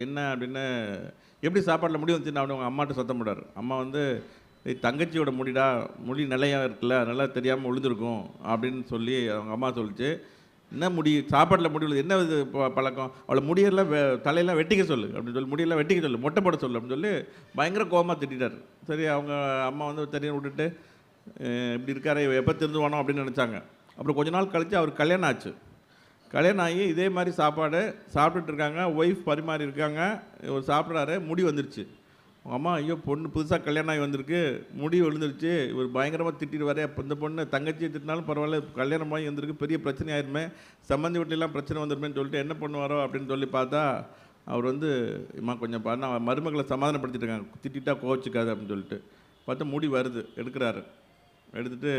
என்ன அப்படின்னு எப்படி சாப்பாட்டில முடி வந்துச்சுன்னு அப்படின்னு அவங்க அம்மாட்ட சத்தம் போட்டாரு. அம்மா வந்து, "ஏய் தங்கச்சியோட முடிடா, முடி நிலையா இருக்குல்ல, அதனால தெரியாம விழுந்திருக்கும்." அப்படின்னு சொல்லி அவங்க அம்மா சொல்லுச்சு. "என்ன முடி? சாப்பாட்டில முடி விழுது. என்ன இது பழக்கம்? அவள முடியெல்லாம் தலையெல்லாம் வெட்டிக்க சொல்லு." அப்படின்னு சொல்லி, "முடியெல்லாம் வெட்டிக்க சொல்லு, மொட்டை போட சொல்லு." அப்படின்னு சொல்லி பயங்கர கோவமா திட்டிட்டாரு. சரி அவங்க அம்மா வந்து சரின்னு விட்டுட்டு, இப்படி இருக்காரே, இவன் எப்போ திருந்துவானோ அப்படின்னு நினச்சாங்க. அப்புறம் கொஞ்ச நாள் கழிச்சு அவருக்கு கல்யாணம் ஆச்சு. கல்யாணம் ஆகி இதே மாரி சாப்பாடு சாப்பிட்டுட்டு இருக்காங்க. ஒய்ஃப் பரிமாறி இருக்காங்க. இவர் சாப்பிட்றாரு. முடி வந்துருச்சு. அவங்க அம்மா, "ஐயோ! பொண்ணு புதுசா கல்யாணம் ஆகி வந்திருக்கு. முடி விழுந்துருச்சு. இவர் பயங்கரமா திட்டிடுவாரே. அப்போ இந்த பொண்ணு தங்கச்சிய திட்டினாலும் பரவாயில்ல. கல்யாணம் ஆகி வந்திருக்கு. பெரிய பிரச்சனை ஆயிருமே. சம்மந்தி வீட்லலாம் பிரச்சனை வந்துருமேன்னு சொல்லிட்டு என்ன பண்ணுவாரோ அப்படின்னு சொல்லி பார்த்தா, அவர் வந்து, "அம்மா கொஞ்சம் பாருன்னா மருமகள சமாதானப்படுத்திட்டு இருக்காங்க. திட்டிட்டா கோவிச்சுக்காத." அப்படின்னு சொல்லிட்டு. பார்த்தா முடி வருது. எடுக்குறாரு. எடுத்துட்டு,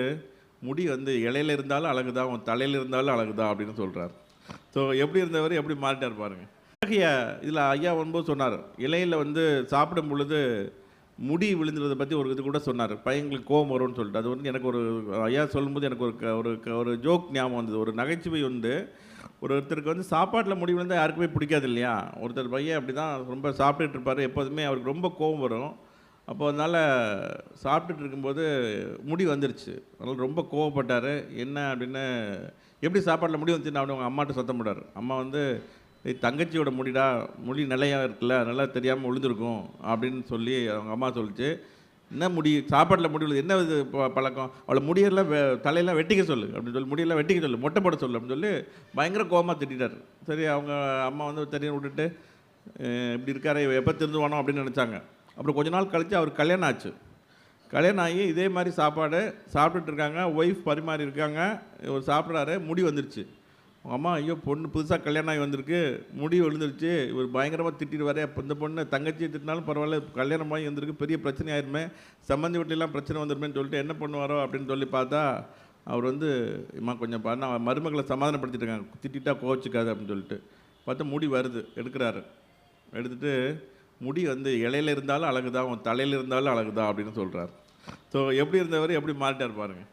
"முடி வந்து இலையில இருந்தாலும் அழகு தான். உன் தலையில இருந்தாலும் அழகு தான்." அப்படின்னு சொல்றாரு. ஸோ எப்படி இருந்தவர் எப்படி மாறிட்டார் பாருங்க. அழகிய இதில் ஐயா வரும்போது சொன்னார், இலையில வந்து சாப்பிடும் பொழுது முடி விழுந்துறத பற்றி ஒரு இது கூட சொன்னார். பையங்களுக்கு கோவம் வரும்னு சொல்லிட்டு. அது வந்து எனக்கு ஒரு ஐயா சொல்லும்போது எனக்கு ஒரு ஜோக் ஞாபகம் வந்தது. ஒரு நகைச்சுவை உண்டு. ஒருத்தருக்கு வந்து சாப்பாட்டில முடி விழுந்தா யாருக்குமே பிடிக்காது இல்லையா? ஒருத்தர் பையன் அப்படி தான் ரொம்ப சாப்பிட்டுட்டு இருப்பார். எப்போதுமே அவருக்கு ரொம்ப கோவம் வரும். அப்போ அதனால் சாப்பிட்டுட்டு இருக்கும்போது முடி வந்துருச்சு. அதனால் ரொம்ப கோவப்பட்டார். என்ன அப்படின்னு, எப்படி சாப்பாட்டில முடி வந்துச்சுன்னு அப்படின்னு அவங்க அம்மாட்ட சத்தம் போட்டார். அம்மா வந்து, "ஏய் தங்கச்சியோட முடிடா, முடி நிலையா இருக்குல்ல, அதனால தெரியாம விழுந்திருக்கும்." அப்படின்னு சொல்லி அவங்க அம்மா சொல்லுச்சு. "என்ன முடி? சாப்பாட்டில முடி விழுது. என்ன இது பழக்கம்? அவள முடியெல்லாம் தலையெல்லாம் வெட்டிக்க சொல்லு." அப்படின்னு சொல்லி, "முடியெல்லாம் வெட்டிக்க சொல்லு, மொட்டை போட சொல்லு." அப்படின்னு சொல்லி பயங்கர கோவமா திட்டிட்டாரு. சரி அவங்க அம்மா வந்து சரின்னு விட்டுட்டு, இப்படி இருக்காரே, இவன் எப்போ திருந்துவானோ அப்படின்னு நினச்சாங்க. அப்புறம் கொஞ்ச நாள் கழிச்சு அவருக்கு கல்யாணம் ஆச்சு. கல்யாணம் ஆகி இதே மாரி சாப்பாடு சாப்பிட்டுட்டு இருக்காங்க. ஒய்ஃப் பரிமாறி இருக்காங்க. இவர் சாப்பிட்றாரு. முடி வந்துருச்சு. அவங்க அம்மா, "ஐயோ! பொண்ணு புதுசா கல்யாணம் ஆகி வந்திருக்கு. முடி விழுந்துருச்சு. இவர் பயங்கரமா திட்டிடுவாரே. அப்போ இந்த பொண்ணு தங்கச்சிய திட்டினாலும் பரவாயில்ல. கல்யாணம் ஆகி வந்திருக்கு. பெரிய பிரச்சனை ஆயிருமே. சம்மந்தி வீட்லலாம் பிரச்சனை வந்துருமேன்னு சொல்லிட்டு என்ன பண்ணுவாரோ அப்படின்னு சொல்லி பார்த்தா, அவர் வந்து, "அம்மா கொஞ்சம் பாருன்னா மருமகள சமாதானப்படுத்திட்டு இருக்காங்க. திட்டிட்டா கோவிச்சுக்காத." அப்படின்னு சொல்லிட்டு. பார்த்தா முடி வருது. எடுக்குறாரு. எடுத்துட்டு, "முடி வந்து இலையில இருந்தாலும் அழகு தான். உன் தலையில இருந்தாலும் அழகு தான்." அப்படின்னு சொல்றாரு. ஸோ எப்படி இருந்தவர் எப்படி மாறிட்டார் பாருங்க.